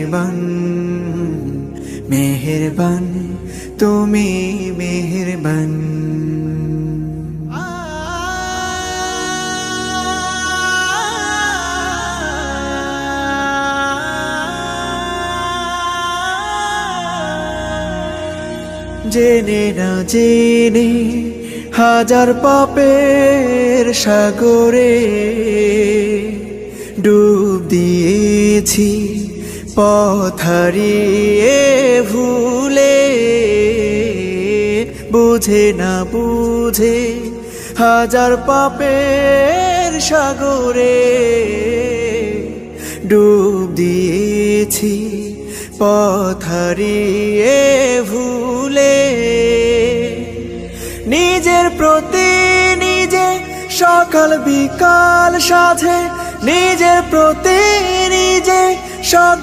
মেহেরবান মেহেরবান তুমি মেহেরবান। জেনে না জেনে হাজার পাপের সাগরে ডুব দিয়েছি, পথ হারিয়ে ভুলে। বুঝে না বুঝে হাজার পাপের সাগরে ডুব দিয়েছি, পথ হারিয়ে ভুলে। নিজের প্রতি নিজে সকাল বিকাল সাধে, নিজের প্রতি নিজে সকাল